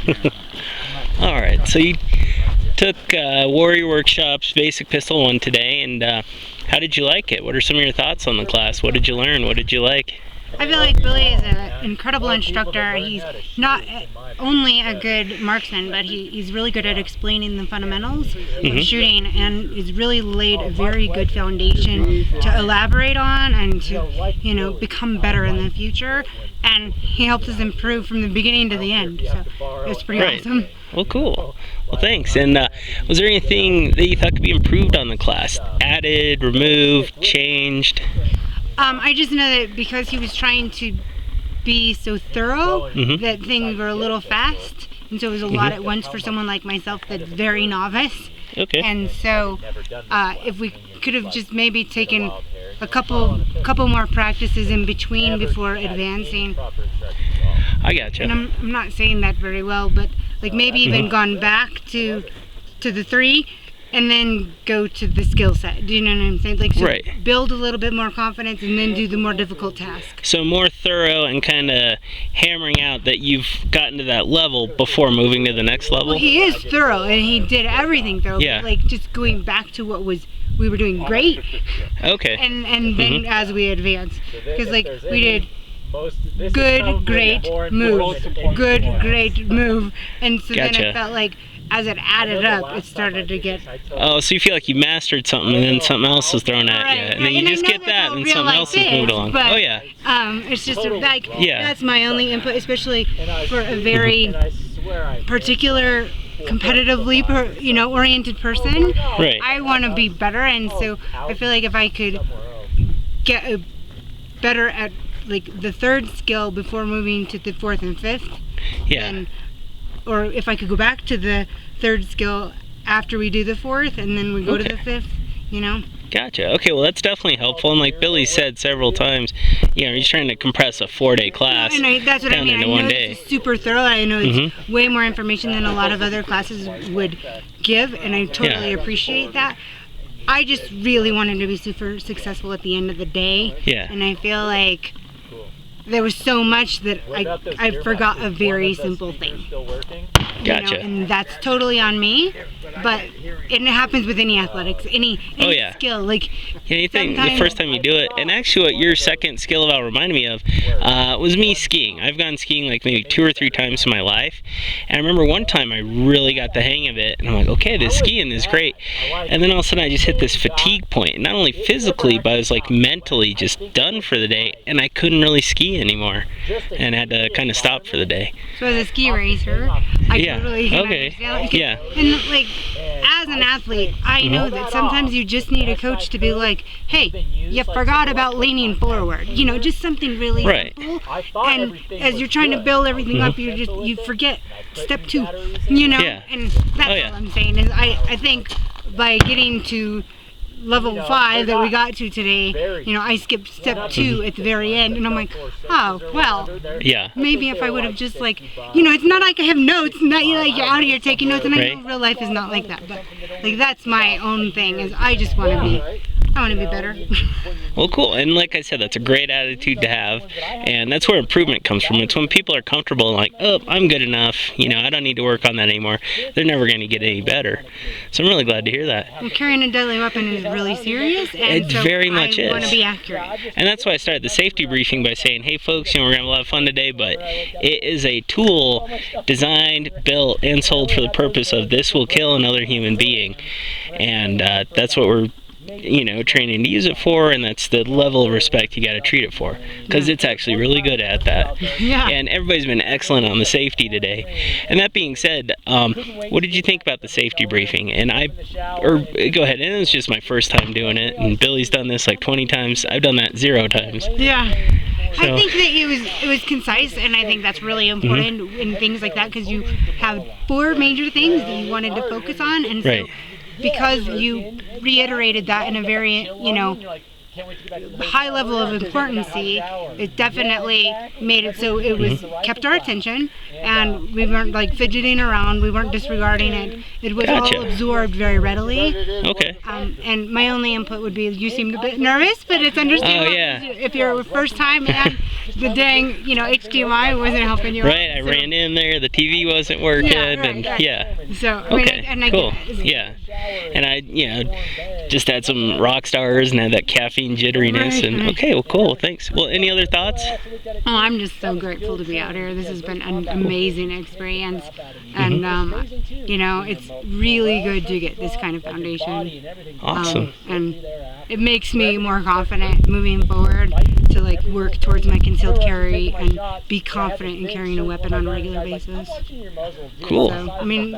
All right, so you took Warrior Workshop's Basic Pistol 1 today, and how did you like it? What are some of your thoughts on the class? What did you learn? What did you like? I feel like Billy is an incredible instructor. He's not only a good marksman, but he's really good at explaining the fundamentals of shooting, and he's really laid a very good foundation to elaborate on and to, you know, become better in the future. And he helps us improve from the beginning to the end. So it was pretty awesome. Well, cool. Well, thanks. And was there anything that you thought could be improved on the class? Added, removed, changed? I just know that because he was trying to be so thorough, that things were a little fast, and so it was a lot at once for someone like myself that's very novice. Okay. And so if we could have just maybe taken a couple more practices in between before advancing. I gotcha. And I'm not saying that very well, but like maybe even gone back to the 3 and then go to the skill set. Do you know what I'm saying? Like, so build a little bit more confidence and then do the more difficult task. So more thorough and kind of hammering out that you've gotten to that level before moving to the next level? Well, he is thorough and he did everything thorough. Yeah. But like just going back to what we were doing great. Okay. And then as we advance. Because like we did good, great, move. Good, great, move. And so then I felt like as it added up, it started to get... Oh, so you feel like you mastered something and then something else is thrown at you. And then you just get that and something else is moved along. But, oh, yeah. It's just like, that's my only input, especially for a very particular, competitively, you know, oriented person. Right. I want to be better, and so I feel like if I could get better at like the 3rd skill before moving to the 4th and 5th, or if I could go back to the 3rd skill after we do the 4th and then we go to the 5th, you know? Gotcha. Okay, well that's definitely helpful, and like Billy said several times, you know, he's trying to compress a 4-day class that's what down I mean. into I know one day. it's super thorough. I know it's way more information than a lot of other classes would give, and I totally appreciate that. I just really wanted to be super successful at the end of the day, and I feel like there was so much that I forgot a very simple thing. Gotcha. You know, and that's totally on me, but it happens with any athletics, any skill. Like, you think the first time you do it, and actually what your second skill about reminded me of was me skiing. I've gone skiing like maybe 2 or 3 times in my life, and I remember one time I really got the hang of it, and I'm like, okay, this skiing is great, and then all of a sudden I just hit this fatigue point, not only physically, but I was like mentally just done for the day, and I couldn't really ski anymore, and had to kind of stop for the day. So as a ski racer, I totally can understand. And like, as an athlete, I know that sometimes you just need a coach to be like, hey, you forgot about leaning forward. You know, just something really simple. And as you're trying to build everything up, you forget step 2. You know, and that's all I'm saying is I think by getting to level 5 that we got to today, you know, I skipped step 2 at the very end, and I'm like, oh, well, maybe if I would have just like, you know, it's not like I have notes, not like you're out here taking notes, and I know real life is not like that, but like that's my own thing, is I just want to be better. Well, cool. And like I said, that's a great attitude to have, and that's where improvement comes from. It's when people are comfortable and like, oh, I'm good enough, you know, I don't need to work on that anymore. They're never going to get any better. So I'm really glad to hear that. Well, carrying a deadly weapon is really serious, and it very much is. I want to be accurate. And that's why I started the safety briefing by saying, hey folks, you know, we're going to have a lot of fun today, but it is a tool designed, built, and sold for the purpose of this will kill another human being. And that's what we're, you know, training to use it for, and that's the level of respect you got to treat it for, because it's actually really good at that. And everybody's been excellent on the safety today. And that being said, what did you think about the safety briefing? And go ahead. And it was just my first time doing it, and Billy's done this like 20 times. I've done that 0 times. So. I think that it was concise, and I think that's really important in things like that, because you have 4 major things that you wanted to focus on, and so because you reiterated that in a very, you know, high level of importancy, it definitely made it so it was kept our attention, and we weren't like fidgeting around, we weren't disregarding it. It was all absorbed very readily. And my only input would be, you seemed a bit nervous, but it's understandable if you're first time, and the dang, HDMI wasn't helping you. Right, I ran in there, the TV wasn't working, right. yeah. So, I mean, Okay, and I cool. get it. Yeah. And I, just had some rock stars and had that caffeine jitteriness. And okay, well, cool. Thanks. Well, any other thoughts? Oh, I'm just so grateful to be out here. This has been an amazing experience, and it's really good to get this kind of foundation. Awesome. And it makes me more confident moving forward to work towards my concealed carry and be confident in carrying a weapon on a regular basis. Cool. So, I mean,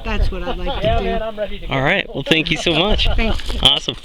that's what I'd like to do. All right. Well, thank you so much. Thanks. Awesome.